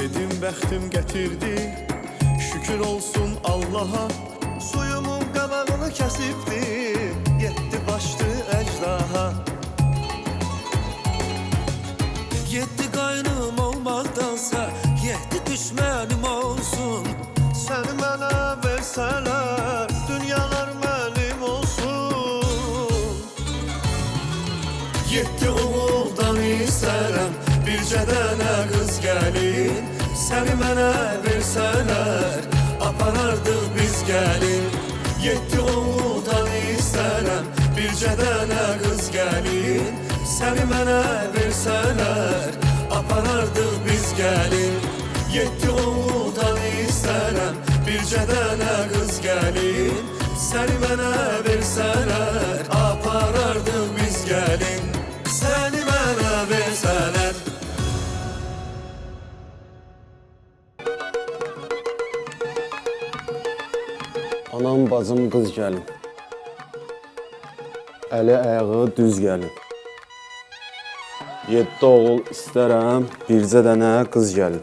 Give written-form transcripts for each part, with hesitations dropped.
Dedim bəxtim gətirdi, şükür olsun Allaha. Suyumun qabağını kəsibdi, yetdi başdı əcdaha. Yedi qaynım olmaqdansa, yedi düşmənim olsun. Səni mənə versələr, dünyalar mənim olsun. Yeddi oğuldan istərəm, bircə dənə qız gəlin. Səni mənə versələr, aparardıq biz gəlin. Yeddi oğuldan istərəm, bircə dənə qız gəlin. Səni mənə versələr, aparardıq biz gəlin. Yeddi oğuldan istərəm, bircə dənə qız gəlin. Səni mənə versələr, aparardıq biz gəlin. Səni mənə versələr. Anam, bacım, qız gəlin. Əli ayağı düz gəlin. Yeddi oğul istərəm, bircə dənə qız gəlin.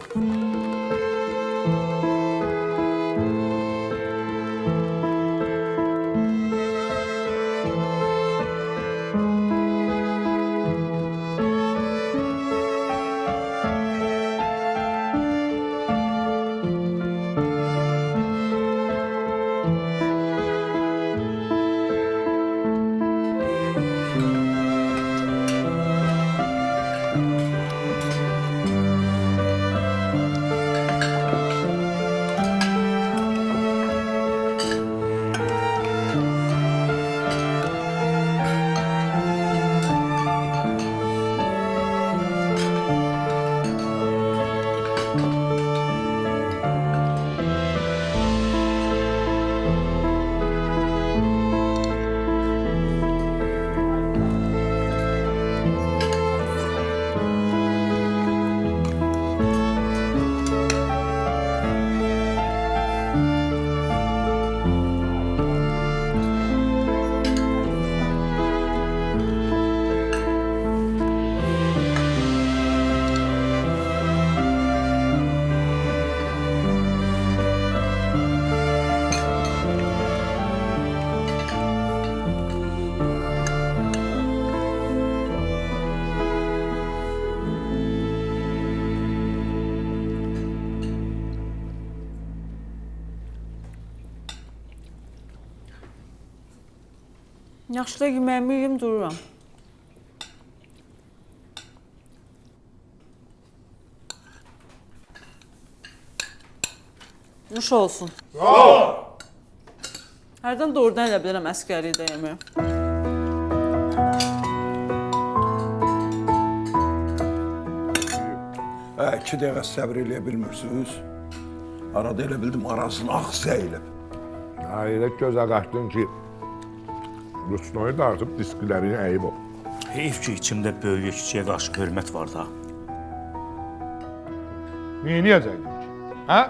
Yaxşı da yeməyimi yiyim, dururam. Nuş olsun. Hərdən doğrudan elə bilirəm əskəriyi də yemək. İki dəqiqə səbr eləyə bilmirsiniz. Arada elə bildim arasını ağzı əyilib. Elə gözə qaçdın ki, Rusnoyu da artıb diskilərini əyib o. Heyf ki, içimdə böyüyə kiçiyə qarşı hörmət var da. Neyəcəkdin ki? Hə?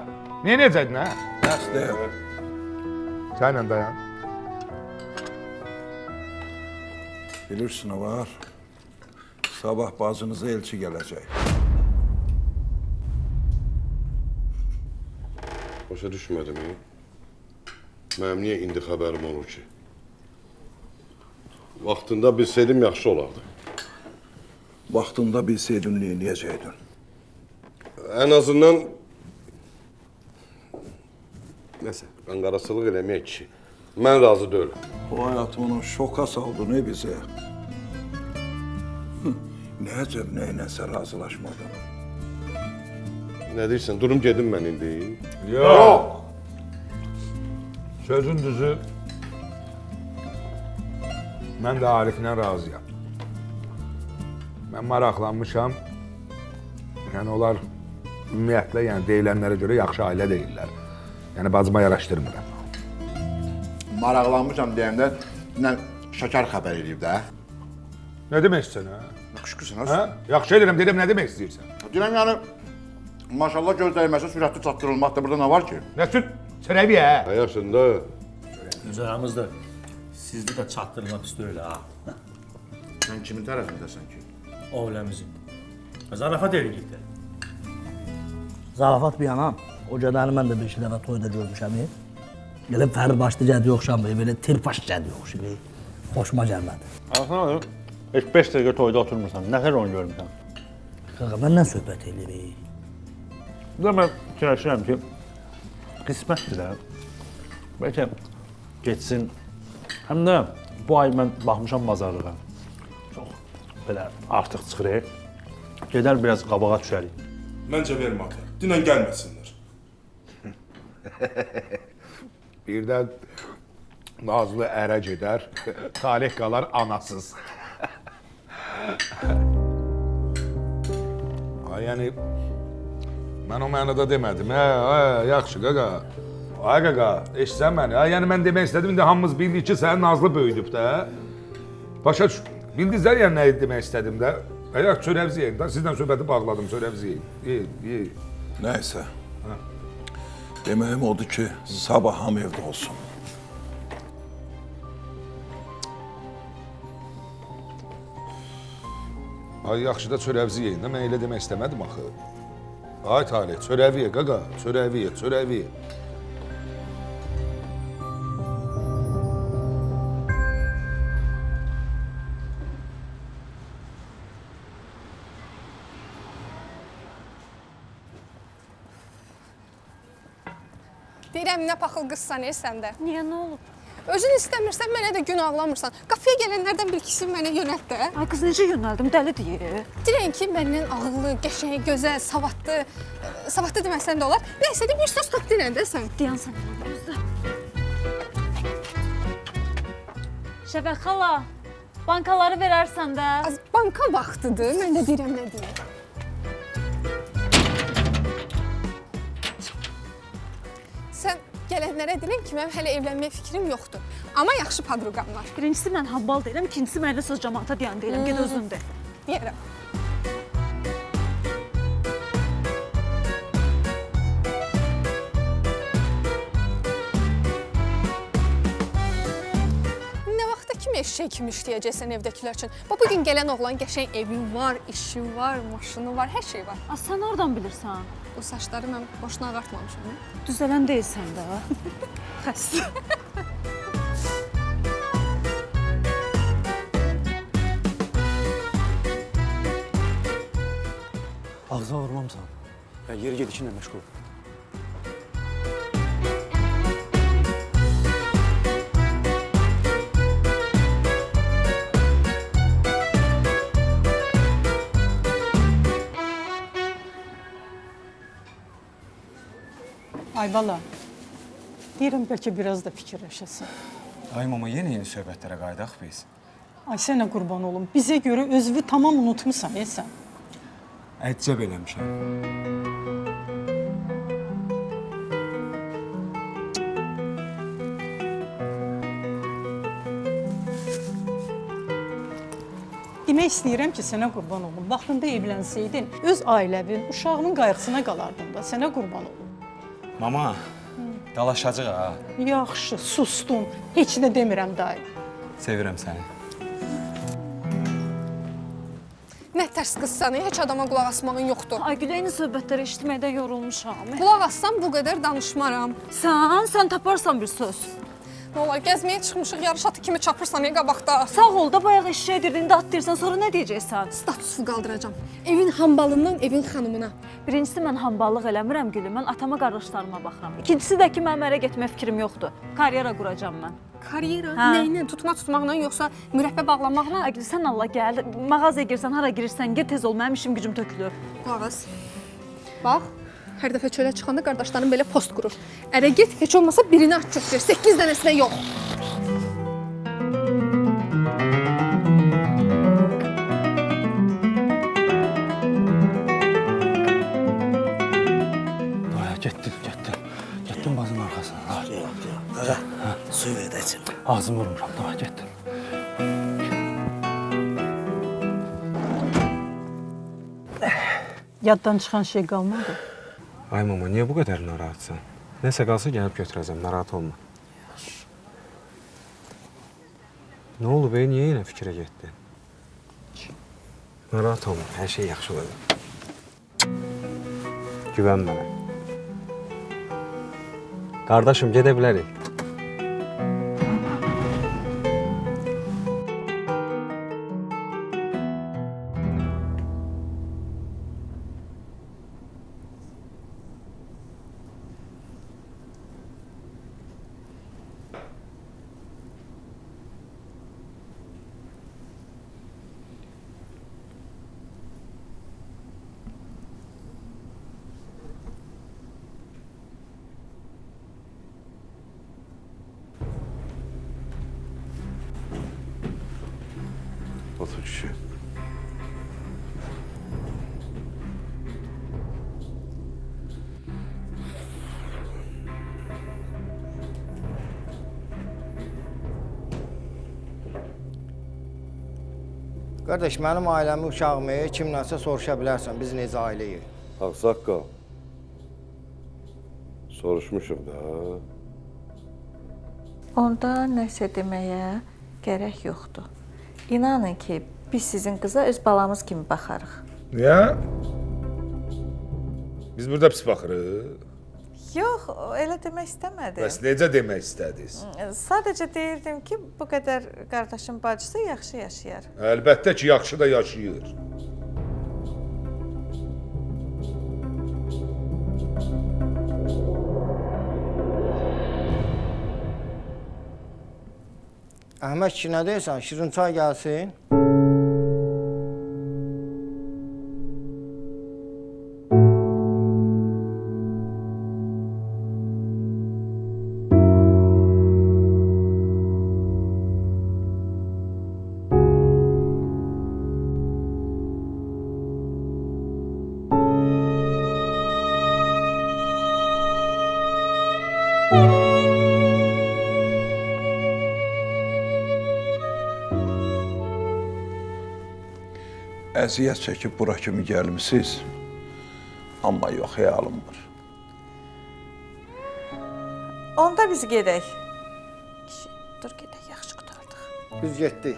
Neyəcəkdin, hə? Dərs deyil. Sənlə dayan. Bilirsin o var. Sabah bacınıza elçi gələcək. Başa düşmədim. Mənim niyə indi xəbərim olur ki? Vaxtında bilsəydim yaxşı olardı. Vaxtında bilsəydin, neyəcəkdin? Ən azından... Nəsə, qanqarasılıq eləmək ki, mən razı deyiləm. O həyatımını şoka saldı, ne bizə? Nə əcəb, nəyləsə razılaşmadan? Nə deyirsən, durum gedim mən indi. Yox! Sözün düzü, mən də Ariflə razıyam. Mən maraqlanmışam. Yəni onlar ümumiyyətlə, yəni deyilənlərə görə yaxşı ailə deyirlər. Yəni bacıma yaraşdırmıram. Maraqlanmışam deyəndə şəkər xəbər edib də. Nə demək istəyirsən, hə? Qışqırsan, Hə? Yaxşı edirəm, dedim, nə demək istəyirsən? Deyirəm, yəni, maşallah göz dəyməsə sürətli çatdırılmaqda burada nə var ki? Nə süt? Sənəvi, hə? Yaşında. Öz aramızda sizdə də çatdırılmaq istəyir ha. Sən kimin tərəfindəsən ki? Ailəmizin. Zarafat eləyirdi. Zarafat bir yana, o qədəni mən də bir iki dəfə toyda görmüşəm. Elə Fərid başlı gədiyə oxşamır, belə tirpaş gədiyə oxşayır. Xoşuma gəlmədi. Arxana oğlum, 5 dəqiqə toyda oturmursan, nə qədər oyun görmüsən? Qaqa, məndən söhbət edirik. Bir də mən fikirləşirəm ki, qismətdir də. Bəlkə geçsin. Həm də bu ay mən baxmışam bazarlığa. Çox belə artıq çıxırıq. Gedər biraz qabağa düşərik. Məncə vermə ata. Dünən gəlməsinlər. Birdən Nazlı ərə gedər, Talih qalar anasız. Ay, yəni, mən o mənada demədim. Yaxşı, qaqa. Ay, qaqa, eşitsən məni. Yəni, mən demək istədim, indi hamımız bildik ki, sənin Nazlı böyüdüb də. Başa düş, bildiniz yəni nə demək istədim də. Yaxşı, çörəvzi yiyin də, sizdən söhbəti bağladım, çörəvzi yiyin. Yiyin. Nəysə. Deməyim odur ki, sabah hamı evdə olsun. Ay, yaxşı da çörəvzi yiyin də, mən elə demək istəmədim axı. Ay Talih, çörəvi ye, qaqa, çörəvi ye, çörəvi ye. Deyirəm, nə paxıl qızsan sən də. Niyə, nə olub? Özün istəmirsən, mənə də gün ağlamırsan. Qapıya gələnlərdən bir ikisi mənə yönət də. Ay qız, necə yönəldim, dəli deyir. Deyirəm ki, məndən ağıllı, qəşəng, gözəl, savadlı, savadlı deməsən də olar. Nəysə də bir söz tap deyirəm də sən. Deyən sən gözlə. Şəfəq xala, bankaları verərsən də. Az banka vaxtıdır, mən də deyirəm nə deyim. Sən gələnlərə deyirəm ki, mənim hələ evlənmək fikrim yoxdur. Amma yaxşı padruqam var. Birincisi mən hambal deyirəm, ikincisi mənə söz cəmaata deyən deyirəm, get özün de. Deyərəm. Nə vaxta kimi eşək kimi işləyəcəksən evdəkilər üçün? Bugün gələn oğlan qəşəng evi var, işi var, maşını var, hər şey var. Sən oradan bilirsən? Bu saçları mən boşuna ağartmamışam. Düzələn deyilsən də. Xəstə. Ağza vurmamsan. Ya yeri ged işinlə məşğul. Ay bala, deyirəm bəlkə biraz da fikirləşəsən. Ay mama, yeni söhbətlərə qaydaq biz. Ay sənə qurban olum, bizə görə özünü tamam unutmusan sən. Əcəb eləmişəm. Demək istəyirəm ki, sənə qurban olum. Vaxtında evlənsəydin, öz ailəvin, uşağının qayğısına qalardın da, sənə qurban olum. Mama, dalaşacaq ha. Yaxşı, sustum. Heç də demirəm dayı. Sevirəm səni. Nə tərs qızsan, heç adama qulaq asmağın yoxdur. Ay Gül, eyni söhbətləri eşitməkdə yorulmuşam. Qulaq assam bu qədər danışmaram. Sən taparsan bir söz. Nə olar, gəzməyə çıxmışıq, yarış atı kimi çapırsan qabaqda. Sağ ol da, bayaq eşeğe dedin, at deyirsən, sonra nə deyəcəksən? Statusu qaldıracam. Evin hambalından evin xanımına. Birincisi, mən hamballıq eləmirəm Gülüm, mən atama, qardaşlarıma baxıram. İkincisi də ki, mənim ərə getmək fikrim yoxdur. Karyera quracam mən. Karyera? Hə. Nəylə? Tutma tutmaqla, yoxsa mürəbbə bağlamaqla? Ay Gül, sən Allah gəl, mağazaya girsən, hara girirsən, gir tez ol, mənim işim gücüm tökülür. Qulaq. Bax, hər dəfə çölə çıxanda qardaşların belə post qurur. Ərə get, heç olmasa birini aç götür, 8 dənəsinə yox. Getdim bazının arxasına. Su ver də içim. Ağzımı vurmuşam, getdim. Yaddan çıxan şey qalmadı. Ay mama, niyə bu qədər narahatsan? Nəsə qalsa gəlib götürəcəm, narahat olma. Nə olub, niyə yenə fikrə getdin? Narahat olma, hər şey yaxşı olacaq. güvən mənə. Qardaşım, gedə bilərik. Otur kişi. Qardaş, mənim ailəmi, uşağımı kimlənsə soruşa bilərsən, biz necə ailəyik. Ağsaqqal. Soruşmuşuq da. Onda nəsə deməyə gərək yoxdur. İnanın ki, biz sizin qıza öz balamız kimi baxarıq. Niyə? Biz burada pis baxırıq. Yox, elə demək istəmədim. Bəs necə demək istədiniz? Sadəcə deyirdim ki, bu qədər qardaşın bacısı yaxşı yaşayar. Əlbəttə ki, yaxşı da yaşayır. Əhməd ki, nə deyirsən? Şirin çay gəlsin. Əziyyət çəkib bura kimi gəlmisiniz. Amma yox, xəyalım var. Onda biz gedək. Dur gedək, yaxşı qutardıq. Biz getdik.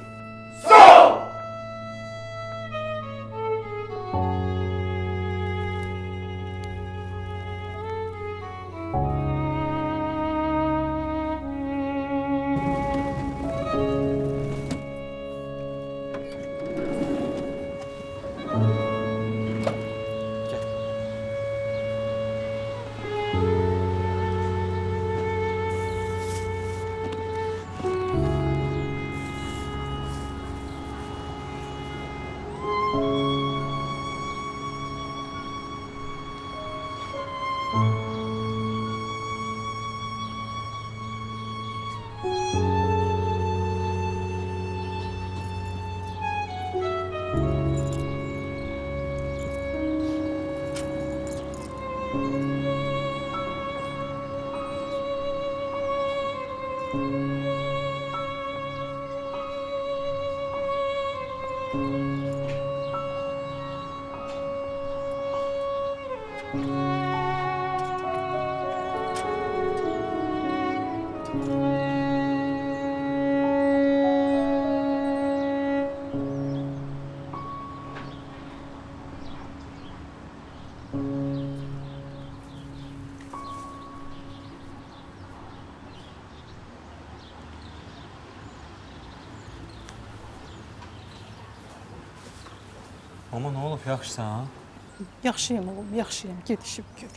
Ama nə olub, yaxşısan, ha? Yaxşıyam oğlum, yaxşıyam. Gedişib gör.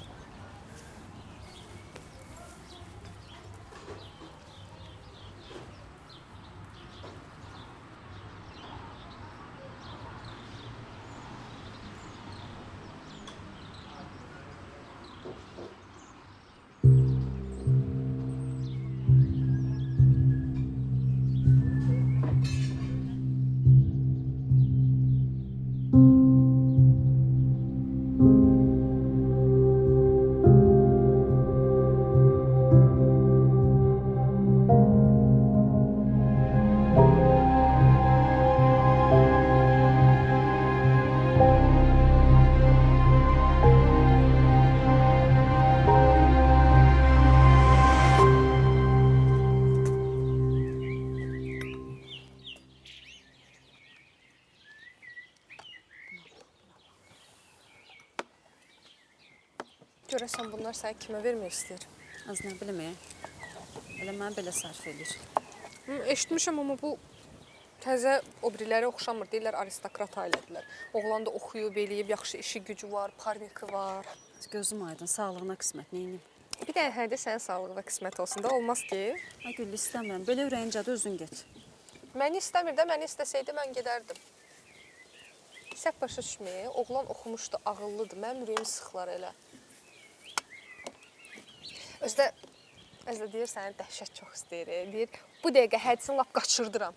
Görəsən bunlar səni kimə vermək istəyir? Az nə bilim, elə mən belə sərf edir. Eşitmişəm, amma bu təzə o birilərə oxşamır. Deyirlər, aristokrat ailədirlər. Oğlan da oxuyub, eləyib, yaxşı işi gücü var, parniki var. Gözüm aydın, sağlığına qismət, neyiniyim? Bir də hədə sənin sağlığına qismət olsun da, olmaz ki. Ay Güllü, istəmirəm. Belə ürəyincədə özün get. Məni istəmir də, məni istəsəydi mən gedərdim. Səhv başa düşməyə, oğlan oxumuşdu, ağıllıdır. Mənim ürəyimi sıxlar elə. Özdə deyir, səni dəhşət çox istəyir. Deyir, bu dəqiqə hədisini lap qaçırdıram.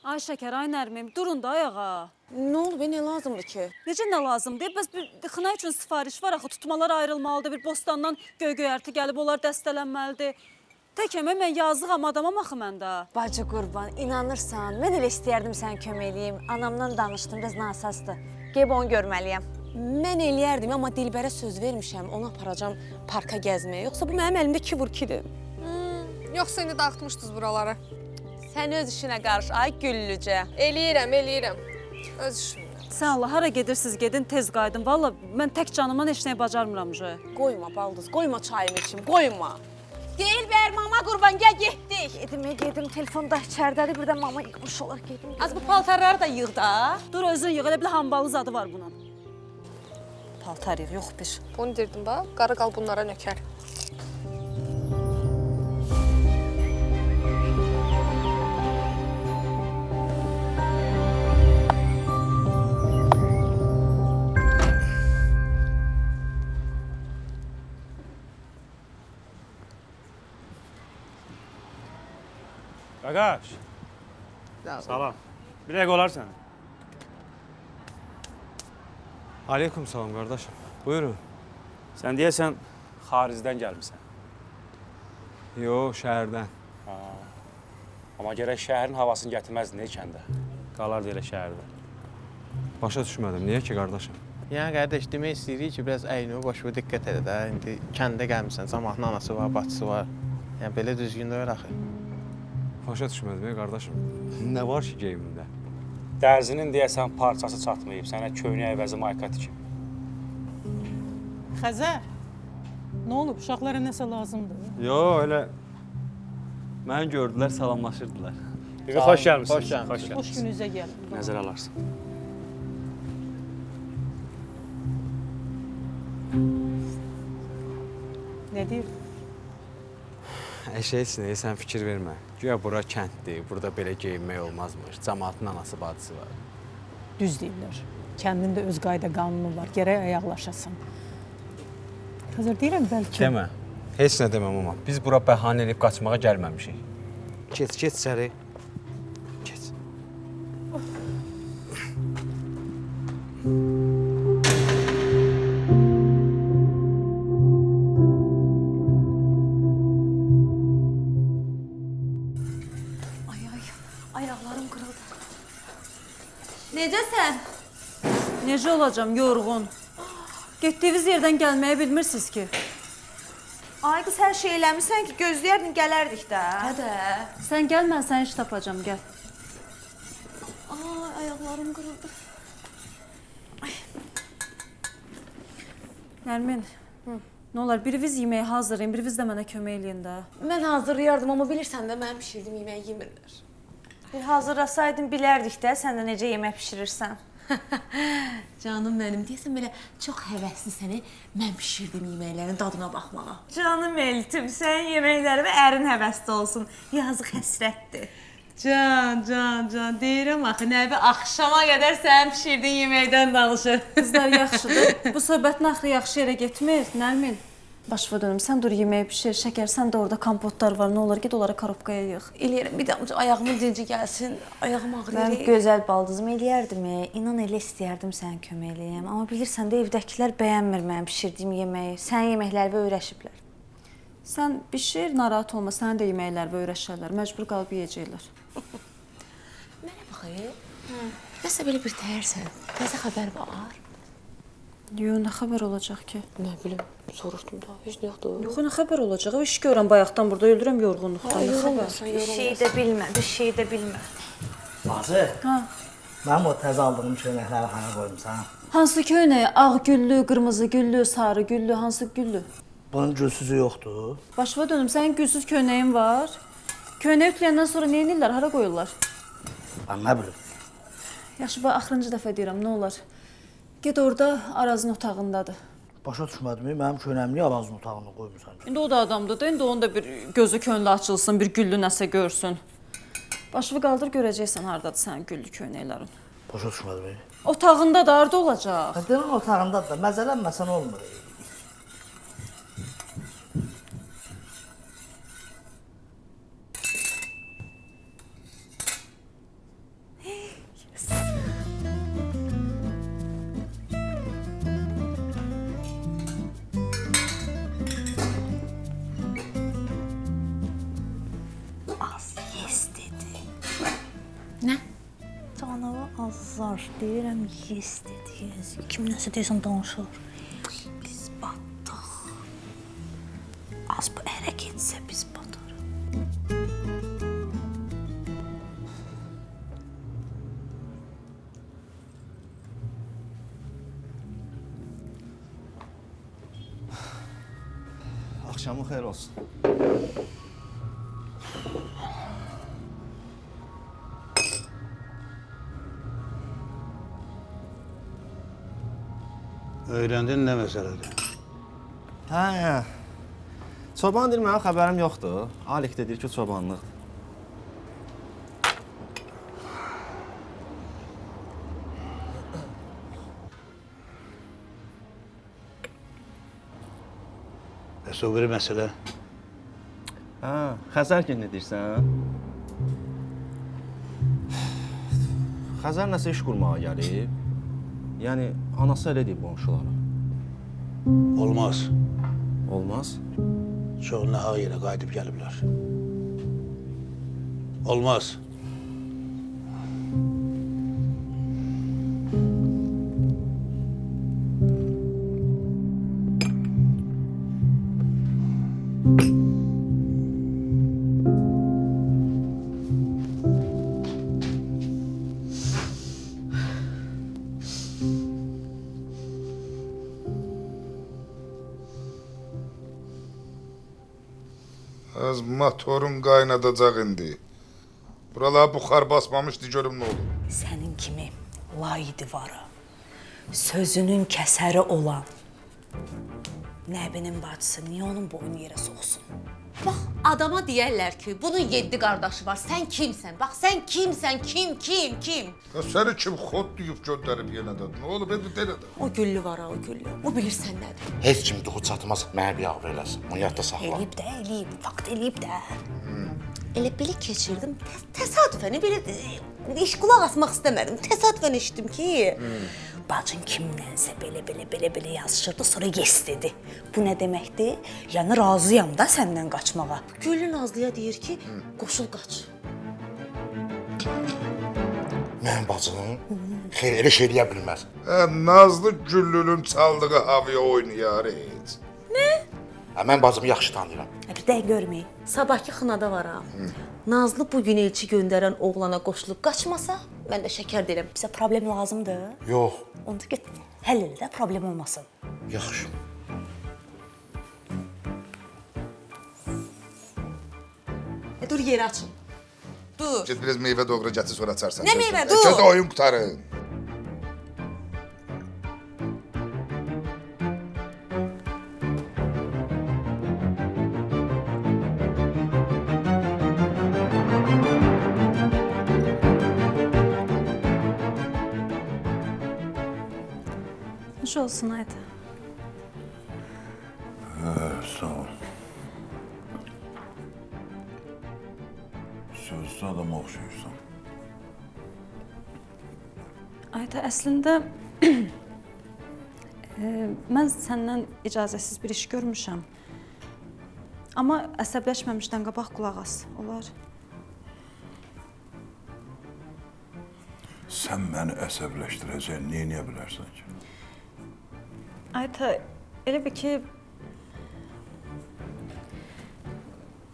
Ay Şəkər, ay Nərmim, durun da ayağa. Nə oldu, nə lazımdır ki? Necə nə lazımdır? Bəs bir xına üçün sifariş var axı, tutmalar ayrılmalıdır. Bir bostandan göy-göyərti gəlib, onlar dəstələnməlidir. Təkəmə mən yazığam adamam axı məndə. Bacı qurban, inanırsan, mən elə istəyərdim sənə kömək eləyim. Anamdan danışdım, biraz nasazdır. Gəlib onu görməliyəm. Mən eləyərdim, amma Dilbərə söz vermişəm, onu aparacam parka gəzməyə. Yoxsa bu mənim əlimdə 2 vur 2-dir. Yoxsa indi dağıtmışdınız buraları. Sən öz işinə qarış, ay Güllücə. Eləyirəm. Öz işimdə. Sən Allah, hara gedirsiniz, gedin, tez qayıdın. Valla mən tək canıma heç nəyə bacarmıram. Qoyma baldız, qoyma çayımı içim, qoyma. Dilbər, mama qurban, gəl getdik. Gedim, telefonda içərdədir, birdən mama yıqmış olar, gedim. Az bu paltarları da yığ da. Dur, özün yığ, elə bir hambalı zadı var bunun. Paltar yığ, yox bir. Onu dirdim bax, qarı qal bunlara nökər. Qaqaş. Salam. Bir dəqiqə olar sənə. Aleyküm salam qardaşım. Buyurun. Sən deyəsən xaricdən gəlmisən. Yox, şəhərdən. Amma gərək şəhərin havasını gətirməzdin kəndə. Qalardı elə şəhərdə. Başa düşmədim. Niyə ki qardaşım? Yəni qardaş, demək istəyirik ki, biraz əynə başına diqqət elə də. İndi kəndə gəlmirsən, camaatın anası var, bacısı var. Yəni belə düzgün deyil axı. Başa düşmədim qardaşım. Nə var ki geyimində? Dərzinin deyəsən parçası çatmayıb, sənə köynək əvəzi mayka tikib. Xəzər, nə olub? Uşaqlara nəsə lazımdır? Yox, elə məni gördülər, salamlaşırdılar. Xoş gəlmisiniz. Xoş gününüzə gəlin. Nəzər alarsın. Nə deyir? Eşək sinəyə sən fikir vermə. Güya bura kənddir, burada belə geyinmək olmazmış. Camaatın anası, bacısı var. Düz deyirlər. Kəndində öz qayda qanunu var. Gərək ayaqlaşasan. Xəzər deyirəm bəlkə. Demə. Heç nə deməm amma. Biz bura bəhanə edib qaçmağa gəlməmişik. Keç içəri. Keç. Ayaqlarım qırıldı. Necəsən? Necə olacam, yorğun. Getdiyiniz yerdən gəlməyə bilmirsiniz ki. Ay qız, hər şey eləmirsən ki, gözləyərdin, gələrdik də. Hədə. Sən gəl, mən səni iş tapacam, gəl. Ay, ayaqlarım qırıldı. Nərmin, nə olar, biriniz yeməyi hazırlayın, biriniz də mənə kömək eləyin də. Mən hazırlayardım, amma bilirsən də mənim pişirdiyim yeməyi yemirlər. Hazırlasaydın bilərdik də, sən də necə yemək pişirirsən. Canım mənim, deyəsən belə çox həvəsli səni mən pişirdiyim yeməklərin dadına baxmağa. Canım Eltim, sənin yeməklərimə ərin həvəsli olsun. Yazıq həsrətdir. Can, deyirəm axı, nəbi axşama qədər sənin pişirdiyin yeməkdən danışır. Qızlar yaxşıdır. Bu söhbətin axırı yaxşı yerə getmir, Nərmin. Başva dönüm, sən dur yeməyi pişir, Şəkər, sən də orada kompotlar var, nə olur, ged onları korobkaya yığ. Eləyərəm, bir damcı ayağımın dinci gəlsin, ayağım ağrıyır. Mən gözəl baldızım eləyərdim, inan elə istəyərdim sənə kömək eləyəm. Amma bilirsən də evdəkilər bəyənmir mənim pişirdiyim yeməyi, sənin yeməklərinə öyrəşiblər. Sən bişir, narahat olma, sənin də yeməklərinə öyrəşərlər, məcbur qalıb yeyəcəklər. Mənə bax, nəsə belə bir təyərsən, nəsə xəbər var? Yox, nə xəbər olacaq ki? Nə bilim, soruşdum da, heç nə yoxdur. Yox, nə xəbər olacaq? İş görürəm bayaqdan burada, öldürəm yorğunluqdan. Bir şey də bilmə. Bacı, Mənim o təzə aldığım köynəkləri hara qoymusan? Hansı köynək? Ağ güllü, qırmızı güllü, sarı güllü, hansı güllü? Bunun gülsüzü yoxdur. Başıma dönüm, sənin gülsüz köynəyin var. Köynək ütüləyəndən sonra nə edirlər, hara qoyurlar? Mən nə bilim. Yaxşı, bax, axırıncı dəfə deyirəm, nə olar? Get orada, Arazın otağındadır. Başa düşmədim, mənim köynəyimi niyə Arazın otağına qoymusan? İndi o da adamdır da, indi onun da bir gözü könlü açılsın, bir güllü nəsə görsün. Başını qaldır, görəcəksən hardadır sənin güllü köynəklərin. Başa düşmədim. Otağında da harda olacaq? Deyirəm otağındadır da, məzələnməsən olmur. Azar deyirəm, yes dedi. Kim nəsə deyirsən danışır. Biz batdıq. Az bu ərə getsə biz batarıq. Axşamın xeyir olsun. Öyrəndin nə məsələdir? Hə. Çoban deyir, mənim xəbərim yoxdur. Alik də deyir ki, çobanlıqdır. Bəs o biri məsələ? Hə, Xəzər günü deyirsən? Xəzər nəsə iş qurmağa gəlib. Yəni, anası elə deyib qonşulara. Olmaz. Olmaz? Çox nahaq yerə qayıdıb gəliblər. Olmaz. Az motorun qaynadacaq indi. Buralara buxar basmamışdı, görüm nə olur. Sənin kimi laydivarı, sözünün kəsəri olan Nəbinin bacısı niyə onun boynu yerə soxsun? Bax, adama deyərlər ki, bunun 7 qardaşı var. Sən kimsən? Bax, sən kimsən? Kim? Ya səni kim xod deyib göndərib yenə də? Nə olub, evi delə də? O güllü var ha, o güllü. O bilirsən nədir? Heç kim duxu çatmaz, mənə bir yağ verəsin. Onu yadda saxla. Eləyib, fakt eləyib də. Elə belə keçirdim, təsadüfən, belə iş qulaq asmaq istəmədim. Təsadüfən eşitdim ki... Bacın kimlənsə belə yazışırdı, sonra yes dedi. Bu nə deməkdir? Yəni razıyam da səndən qaçmağa. Güllü Nazlıya deyir ki, qoşul qaç. Mənim bacım xeyr elə şey eləyə bilməz. Nazlı Güllünün çaldığı havaya oynayar heç. Nə? Mən bacımı yaxşı tanıyıram. Bir də görməyim. Sabahki xınada var ha. Nazlı bu gün elçi göndərən oğlana qoşulub qaçmasa, mən də şəkər deyirəm. Bizə problem lazımdır. Yox. Onda get, həll elə də problem olmasın. Yaxşı. Dur, yeri açın. Dur. Get biraz meyvə doğru gətir, sonra açarsan. Nə meyvə? Dur. Göz oyun qutarın. Xoş olsun, haydi. Sağ ol. Sözlü adam oxşayırsan. Ayda, əslində mən səndən icazəsiz bir iş görmüşəm. Amma əsəbləşməmişdən qabaq qulaq as, olar? Sən məni əsəbləşdirəcəksən, neyə bilərsən ki? Ayda, elə bir ki,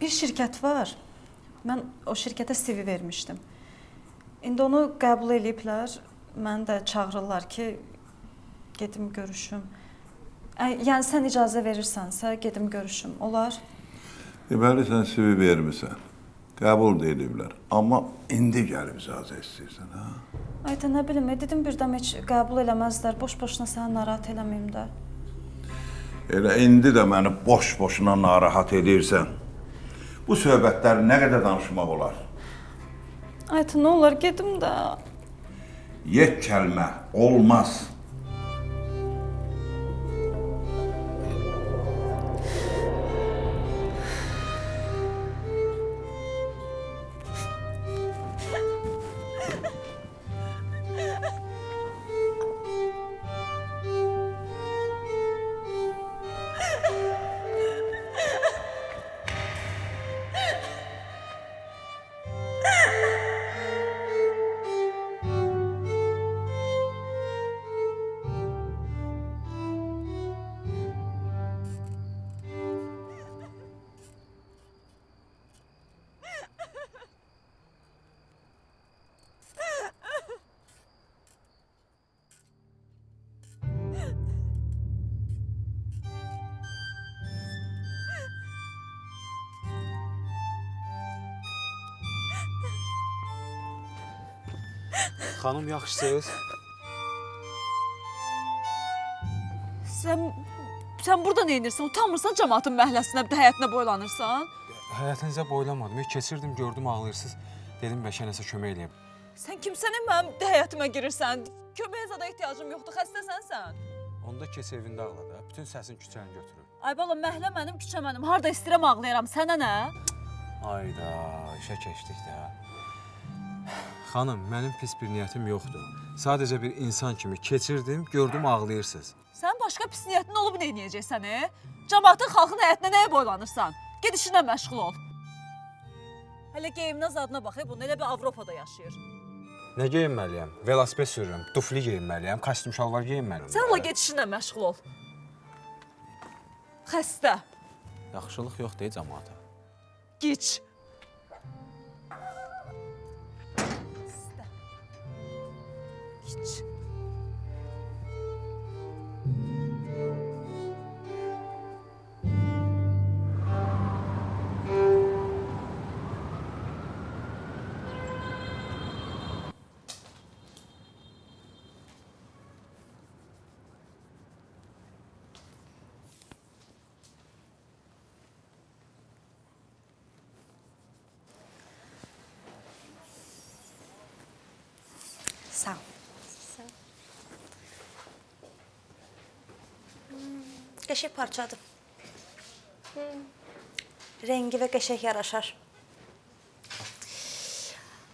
bir şirkət var. Mən o şirkətə CV vermişdim. İndi onu qəbul eləyiblər. Məni də çağırırlar ki, gedim görüşüm. Yəni sən icazə verirsənsə, gedim görüşüm. Olar? Deməli sən CV vermisən. Qəbul da ediblər. Amma indi gəlib icazə istəyirsən, ha? Ay da nə bilim, dedim birdən heç qəbul eləməzlər. Boş-boşuna səni narahat eləməyim də. Elə indi də məni boş-boşuna narahat edirsən. Bu söhbətləri nə qədər danışmaq olar? Ay da nə olar, gedim də. Yek kəlmə olmaz. Xanım, yaxşısınız? Sən burada nə edirsən? Utanmırsan cəmaatın məhəlləsinə, bir də həyətinə boylanırsan? Həyətinizə boylamadım. Keçirdim, gördüm ağlayırsınız. Dedim bəlkə nəsə kömək eləyəm. Sən kimsən, mənim də həyətimə girirsən? Köməyə zada ehtiyacım yoxdur, xəstəsən sən. Onda keç evində ağla da. Bütün səsin küçəni götürüm. Ay bala, məhəllə mənim, küçə mənim. Harda istəyirəm ağlayaram, sənə nə? Ayda, işə keçdik də. Xanım, mənim pis bir niyyətim yoxdur. Sadəcə bir insan kimi keçirdim, gördüm ağlayırsınız. Sən başqa pis niyyətin olub nə edəcəksən, Cəmaatın xalqın həyətinə nəyə boylanırsan? Ged işinə məşğul ol. Hələ geyimnaz adına bax, bunu elə bir Avropada yaşayır. Nə geyinməliyəm? Velosiped sürürəm, tufli geyinməliyəm, kostyum şalvar geyinməliyəm. Sən ola ged işinə məşğul ol. Xəstə. Yaxşılıq yox deyə cəmaata. Gic. Gic. Sağ ol. Qəşəng parçadır. Rengi və qəşəng yaraşar.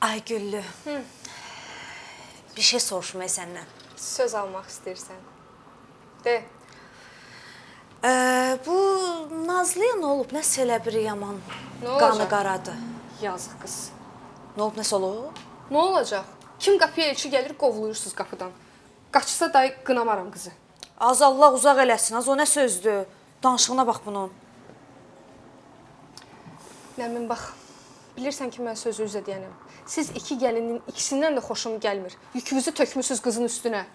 Ay Güllü. Bir şey soruşmayı səndən. Söz almaq istəyirsən. De. Bu Nazlıya nə olub? Nəsə elə bir yaman qanı qaradı. Yazıq qız. Nə olub, nəsə olub? Nə olacaq? Kim qapıya elçi gəlir, qovulursunuz qapıdan. Qaçsa dayı qınamaram qızı. Az Allah uzaq eləsin, az o nə sözdür? Danışığına bax bunun. Nəmin, bax, bilirsən ki, mən sözü üzə deyənəm. Siz iki gəlinin ikisindən də xoşum gəlmir. Yükünüzü tökmüsünüz qızın üstünə.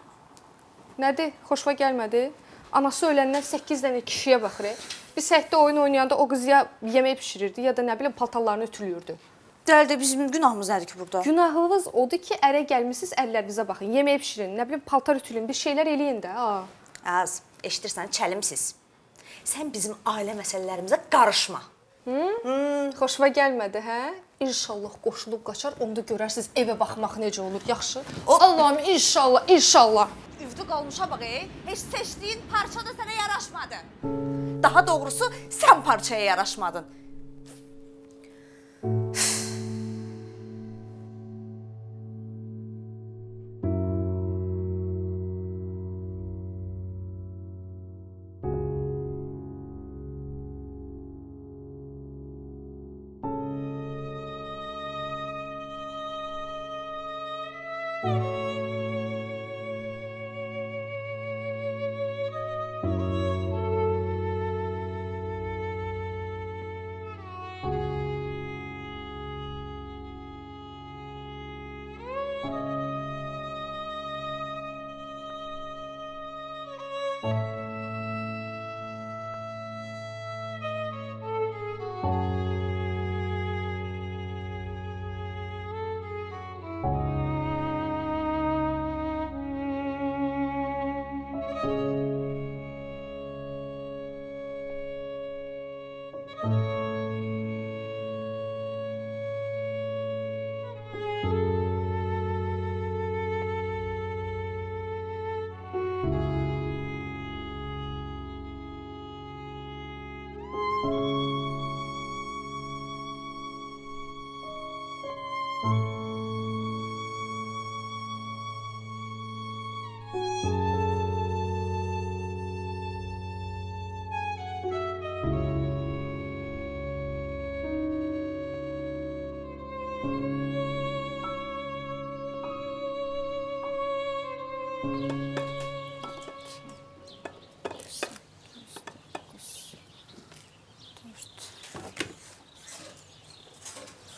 Nədir? Xoşuma gəlmədi? Anası öləndən 8 dənə kişiyə baxır. Biz həyətdə oyun oynayanda o qız ya yemək pişirirdi, ya da nə bilim paltarlarını ütülüyürdü. Dəldə bizim günahımız nədir ki burada? Günahınız odur ki, ərə gəlmişsiniz, əllərinizə baxın. Yemək pişirin, nə bilim paltar ütülün, bir şeylər eləyin də. Az, eşidirsən, çəlimsiz. Sən bizim ailə məsələlərimizə qarışma. Xoşuma gəlmədi, hə? İnşallah qoşulub qaçar, onda görərsiniz evə baxmaq necə olur, yaxşı? Allahım, inşallah, inşallah. Üvdü qalmışa bax, heç seçdiyin parça da sənə yaraşmadı. Daha doğrusu, sən parçaya yaraşmadın.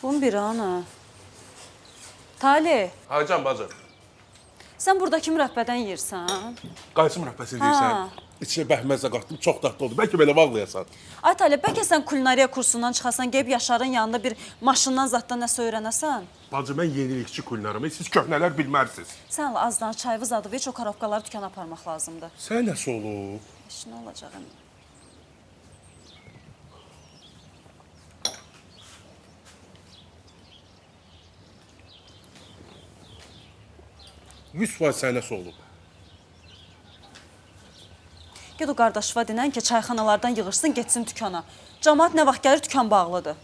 Bunun biri ana. Tali, Hacan bacı, sən buradakı mürəbbədən yeyirsən? qaysı mürəbbəsi deyirsən? İçinə bəhməzə qatdım, çox dadlı oldu. Bəlkə belə bağlayasan. Ay Tali, bəlkə sən kulinariya kursundan çıxasan, gəlib Yaşarın yanında bir maşından zaddan nəsə öyrənəsən? Bacı, mən yenilikçi kulinarım. Siz köhnələr bilmərsiniz. Sən Allah azdan çayvı zadı ve çox karavkaları dükana aparmaq lazımdır. Sən nəsə olub? İş nə olacaq indi? %100 sən nəsə olub. Ged o qardaşıva dinən ki, çayxanalardan yığırsın, getsin dükana. Camaat nə vaxt gəlir, dükan bağlıdır.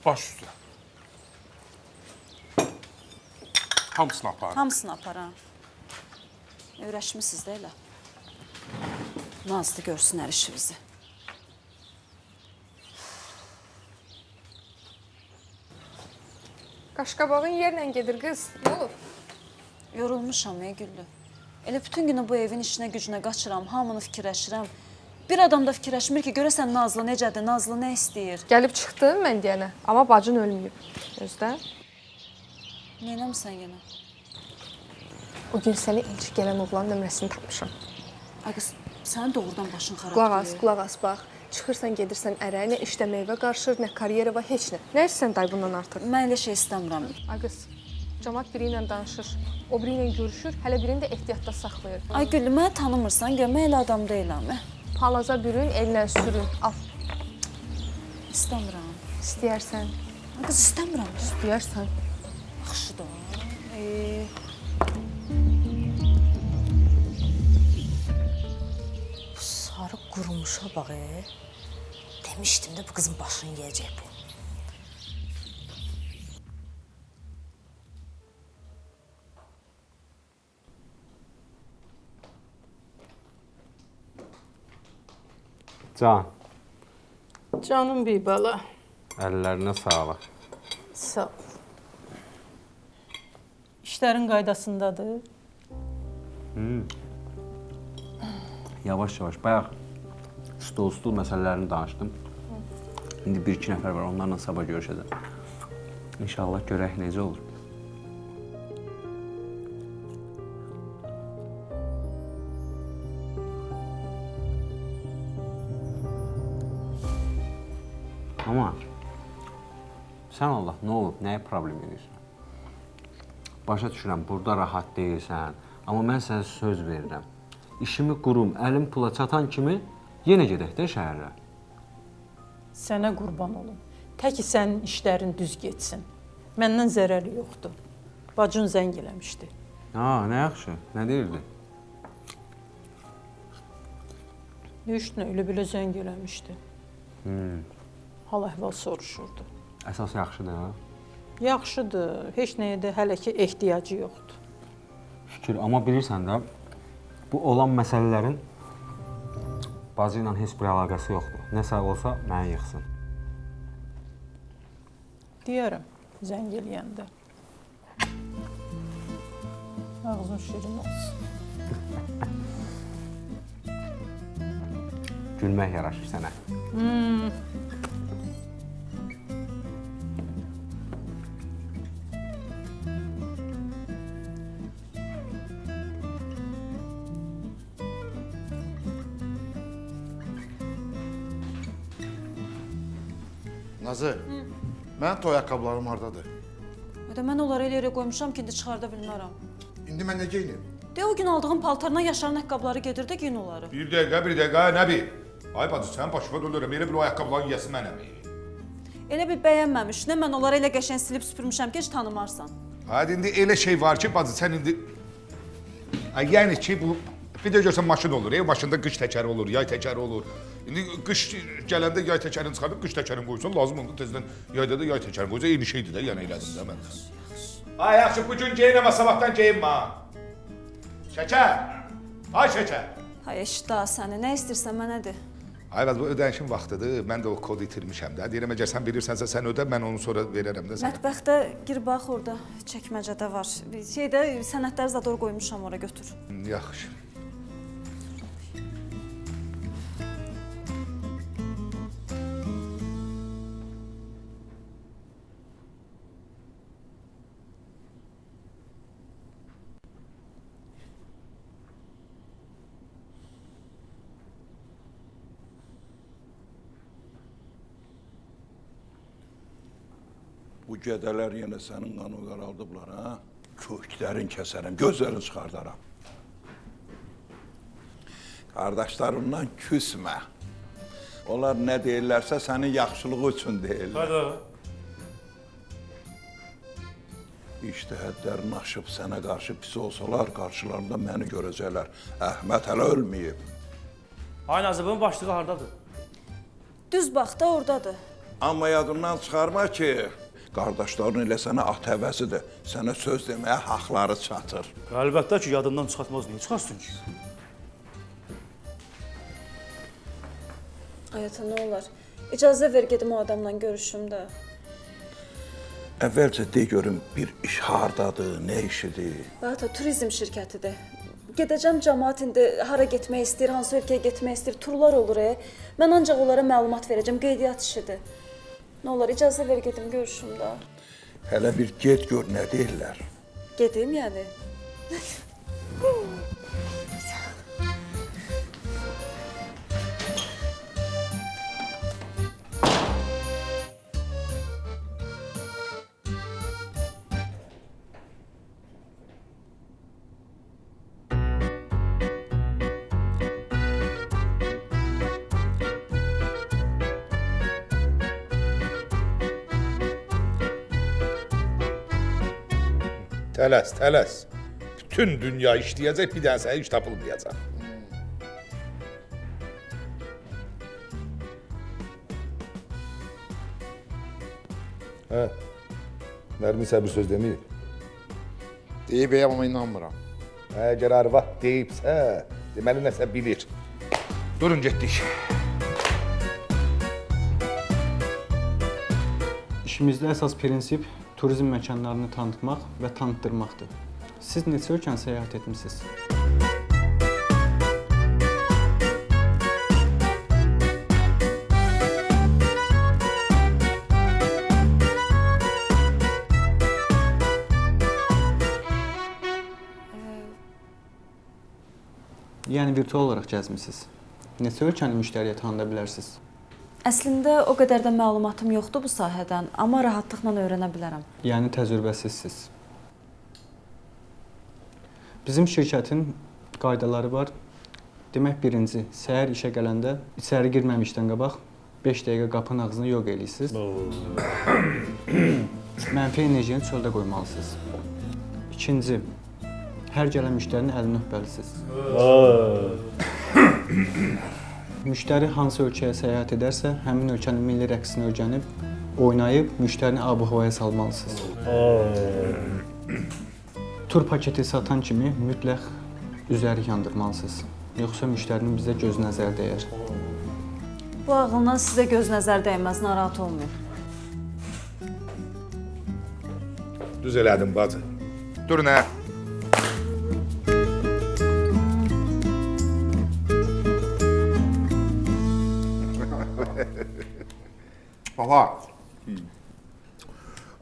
Baş üstə. Hamısını aparın. Hamısını aparın. Öyrəşmisiniz də elə. Nazlı görsün hər işimizi. Qaşqabağın yerlə gedir qız. Nə olur? Yorulmuşam ya Güllü. Elə bütün günü bu evin işinə gücünə qaçıram, hamını fikirləşirəm. Bir adam da fikirləşmir ki, görəsən Nazlı necədir, Nazlı nə istəyir? Gəlib çıxdın mən deyənə, amma bacın ölməyib. Özdə. Neynəmsən yenə? O gün səni elçi gələn oğlanın nömrəsini tapmışam. Ay qız, sənin doğrudan başın xarabdır. Qulaq as, bax. Çıxırsan, gedirsən ərə, nə işdə meyvə qarışır, nə karyera var, heç nə. Nə istəyirsən day bundan artıq? Mən elə şey istəmirəm. Ay qız, camaat biri ilə danışır, o biri ilə görüşür, hələ birini də ehtiyatda saxlayır. Ay Güllü, mənə tanımırsan, gör, mən elə adam deyiləm. Palaza bürün, ellə sürün, al. İstəmirəm. İstəyərsən. Ay qız, istəmirəm. İstəyərsən. Yaxşı da. Bu sarı qurumuşa bax. Demişdim də bu qızın başını yeyəcək bu. Can, Canım bir bala. əllərinə sağlıq. Sağ ol. İşlərin qaydasındadır. Yavaş-yavaş, bayaq stol məsələlərini danışdım. İndi bir-iki nəfər var, onlarla sabah görüşəcəm. İnşallah görək necə olur. Amma sən Allah, nə olub, nəyə problem edirsən? Başa düşürəm, burada rahat deyilsən, amma mən sənə söz verirəm. İşimi qurum, əlim pula çatan kimi yenə gedək də şəhərə. Sənə qurban olum. Tək ki, sənin işlərin düz getsin. Məndən zərəri yoxdur. Bacın zəng eləmişdi. Ha, nə yaxşı, nə deyirdi? Düşdün, elə belə zəng eləmişdi. Hal-əhval soruşurdu. Əsas yaxşıdır, ha? Yaxşıdır, heç nəyə də hələ ki ehtiyacı yoxdur. Şükür, amma bilirsən də, bu olan məsələlərin bacı ilə heç bir əlaqəsi yoxdur. Nəsə olsa, mənə yıxsın. Deyərəm, zəng eləyəndə. Ağzın şirin olsun. Gülmək yaraşır sənə. Nazı, mənim toy ayaqqabılarım hardadır? Mən onları elə yerə qoymuşam ki, indi çıxarda bilmərəm. İndi mən nə geyinim? De o gün aldığım paltarına Yaşarın ayaqqabıları gedir də giyin onları. Bir dəqiqə, nə bil? Ay bacı, sən başıma dönürəm, elə bir o ayaqqabıların yiyəsi mənəm. Elə bir bəyənməmiş, nə mən onları elə qəşəng silib süpürmüşəm ki, heç tanımarsan. Hadi indi elə şey var ki, bacı, sən indi... Yəni ki, bu... Bir də görsən maşın olur, maşında qış təkəri olur, yay təkəri olur. İndi qış gələndə yay təkərini çıxardıb, qış təkərini qoysan, lazım oldu tezdən yayda da yay təkərini qoysan, eyni şeydir də, yəni elədim də mən. Ay, yaxşı, bu gün geyin, amma sabahdan geyinmə. Şəkər! Ay, şəkər! Hay, eşitdə səni, nə istəyirsən mənə de. Ay, bu ödənişin vaxtıdır, mən də o kodu itirmişəm də. Deyirəm, əgər sən bilirsənsə, sən ödə, mən onu sonra verərəm də sənə. Mətbəxdə gir bax, orada çəkməcədə var. Şeydə, sənədləri zador qoymuşam, ora götür. Yaxşı. Bu gədələr yenə sənin qanı qaraldıblar, ha? Köklərin kəsərəm, gözlərini çıxardaram. Qardaşlarından küsmə. Onlar nə deyirlərsə sənin yaxşılığı üçün deyirlər. İştihədlərini aşıb sənə qarşı pis olsalar, qarşılarında məni görəcəklər. Əhməd hələ ölməyib. Ay Nazibin başlığı hardadır? Düz bax da oradadır. Amma yadından çıxarma ki, qardaşların elə sənə at həvəsidir. Sənə söz deməyə haqları çatır. Əlbəttə ki, yadından çıxartmaz. Niyə çıxarsın ki? Ayata, nə olar? İcazə ver gedim o adamla görüşüm də. Əvvəlcə de görüm, bir iş hardadır, nə işidir? Ayata, turizm şirkətidir. Gedəcəm, cəmaat indi hara getmək istəyir, hansı ölkəyə getmək istəyir, turlar olur. Mən ancaq onlara məlumat verəcəm, qeydiyyat işidir. Nə olar, icazə ver gedim görüşüm də. Hələ bir get gör, nə deyirlər? Gedim, yəni. Tələs, tələs. Bütün dünya işləyəcək, bir dənə sənə iş tapılmayacaq. Hə, Nərmin sən bir söz deməyib. Deyib, amma inanmıram. Əgər arvad deyibsə, deməli nəsə bilir. Durun, getdik. İşimizdə əsas prinsip turizm məkanlarını tanıtmaq və tanıtdırmaqdır. Siz neçə ölkəni səyahət etmisiniz? Yəni virtual olaraq gəzmisiniz. Neçə ölkəni müştəriyə tanıda bilərsiniz? Əslində o qədər də məlumatım yoxdur bu sahədən, amma rahatlıqla öyrənə bilərəm. Yəni təcrübəsizsiniz. Bizim şirkətin qaydaları var. Demək birinci, səhər işə gələndə içəri girməmişdən qabaq 5 dəqiqə qapının ağzını yox eləyirsiniz. Mənfi enerjini çöldə qoymalısınız. İkinci, hər gələn müştərinin əlini öpməlisiniz. Müştəri hansı ölkəyə səyahət edərsə, həmin ölkənin milli rəqsini öyrənib, oynayıb, müştərini ab-havaya salmalısınız. Tur paketi satan kimi mütləq üzəri yandırmalısınız. Yoxsa müştərinin bizə göz nəzər dəyər. Bu ağıldan sizə göz nəzər dəyməz, narahat olmayın. Düz elədim, bacı. Durun, hə?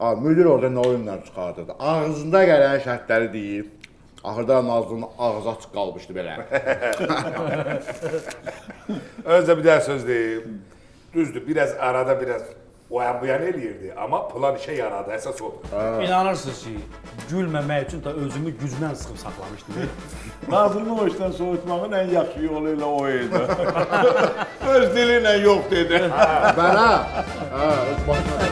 Baba, müdür orada nə oyunlar çıxardırdı. Ağzında gələn şərtləri deyib, axırda Nazlının ağzı açıq qalmışdı belə. Özdə bir dənə söz deyim. Düzdür, biraz arada biraz O yan bu yan eləyirdi, amma plan işə yaradı, əsas odur. İnanırsınız ki, gülməmək üçün də özümü güclə sıxıb saxlamışdım. Nazırını o işdən soğutmağın ən yaxşı yolu elə o idi. Öz dilinlə yox dedi. Bana. Öz başına.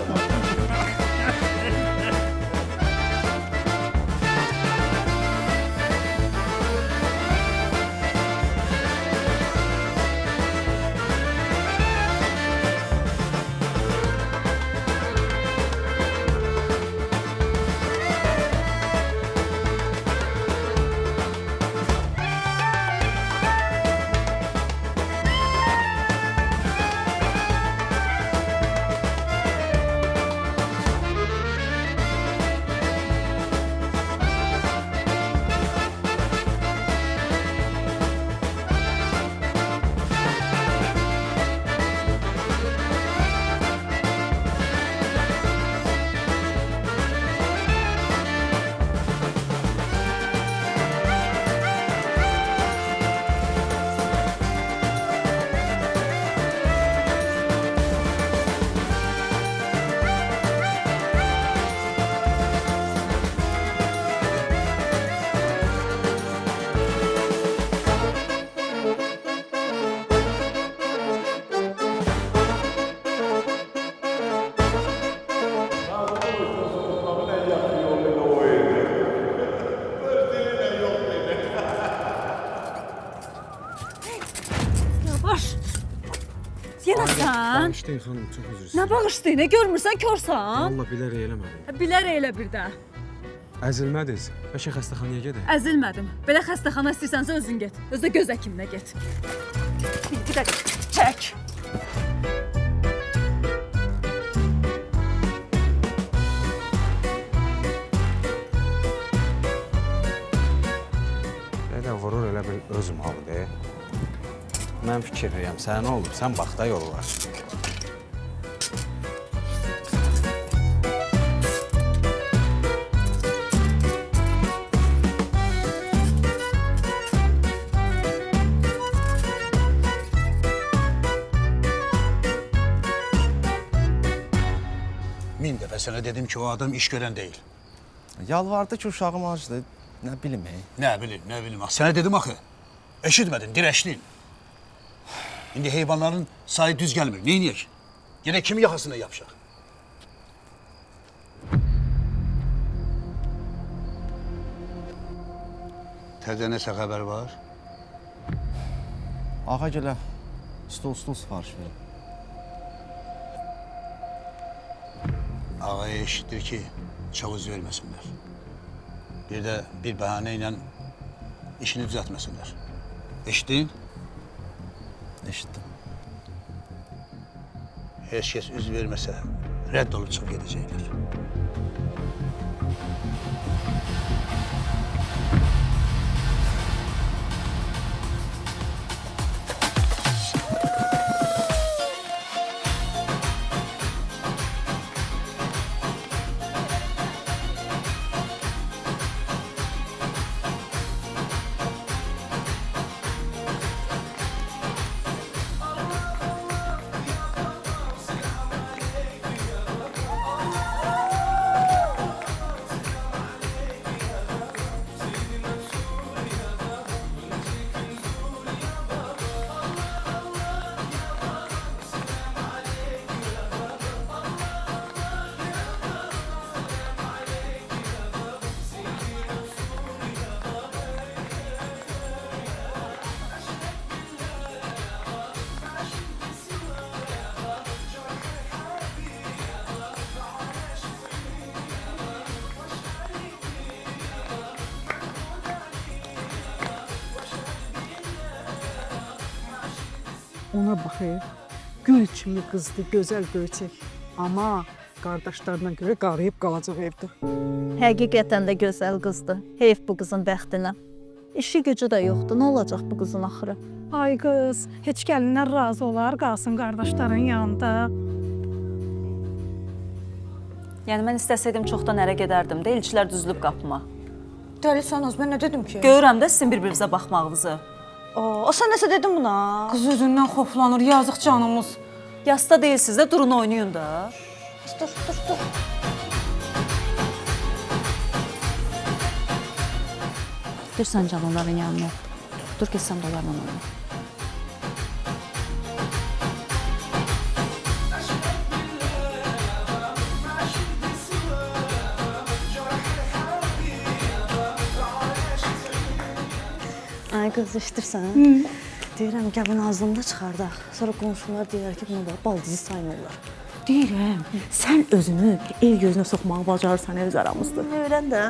Yenə sən? Bağışlayın xanım, çox üzr istəyirəm. Nə bağışlayın? Görmürsən, körsən? Vallahi bilərək eləmədim. Bilərək elə bir də. Əzilmədiniz. Bəlkə xəstəxanaya gedək. Əzilmədim. Belə xəstəxana istəyirsənsə özün get. Özdə göz həkiminə get. Bir dəqiqə, çək. Elə vurur, elə bil öz malıdır. Mən fikirliyəm, sənə nə olub? Sən bax da yolu var. Min dəfə sənə dedim ki, o adam iş görən deyil. Yalvardı ki, uşağım acdı. Nə bilim, Nə bilim. Sənə dedim axı. Eşitmədin, dirəşdin. İndi heyvanların sayı düz gəlmir. Neyniyək? Yenə kimin yaxasına yapışaq? Təzə nəsə xəbər var? Ağa gələ stol sifariş verin. Ağaya eşitdir ki, çavuz verməsinlər. Bir də bir bəhanə ilə işini düzəltməsinlər. Eşitdin? Eşitdim. Heç kəs üz verməsə, rədd olub çıxıb gedəcəklər. Ona baxır, gül kimi qızdı, gözəl göyçək. Amma qardaşlarına görə qarıyıb qalacaq evdə. Həqiqətən də gözəl qızdır. Heyf bu qızın bəxtinə. İşi gücü də yoxdur. Nə olacaq bu qızın axırı? Ay qız, heç gəlinlər razı olar, qalsın qardaşların yanında. Yəni mən istəsəydim çoxdan ərə gedərdim də, elçilər düzülüb qapıma. Dəlisən az, mən nə dedim ki? Görürəm də sizin bir-birinizə baxmağınızı. O sən nəsə dedin buna? Qız özündən xoflanır, yazıq canımız. Yasda deyilsiz də, durun oynayın da. dur. Dursan canım onların yanına. Dur getsem de onlarla oynayayım. Ay qız eşidirsən? Deyirəm ki, bunu ağzımda çıxardaq. Sonra qonşular deyirlər ki, bunu da bal dizi saymırlar. Deyirəm, sən özünü el gözünə soxmağı bacarırsan öz aramızda. Öyrən də.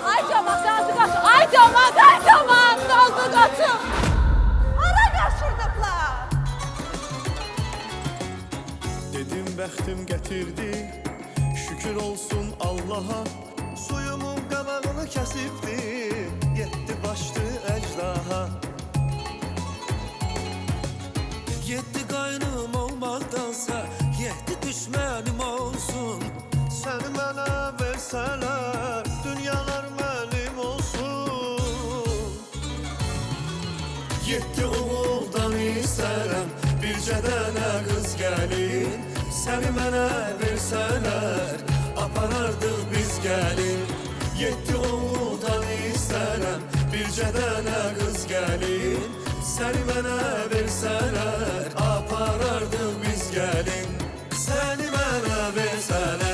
Ay camaat, gazı qaçın. Ay camaat, gazı qaçın. Hara qaçırdıqlar? Dedim bəxtim gətirdi, şükür olsun Allaha. Suyumun qabağını kəsibdi, yetdi başdı əcdaha. Yetdi qaynım olmaqdansa, yetdi düşmənim olsun. Səni mənə versələr, dünyalar mənim olsun. Yetdi oğuldan istərəm, bircə dənə qız gəlin. Səni mənə versələr, aparardıq biz gəlin. Yetdi oğuldan istərəm, bircə dənə qız gəlin. Səni mənə versələr, aparardıq biz gəlin. Səni mənə versələr.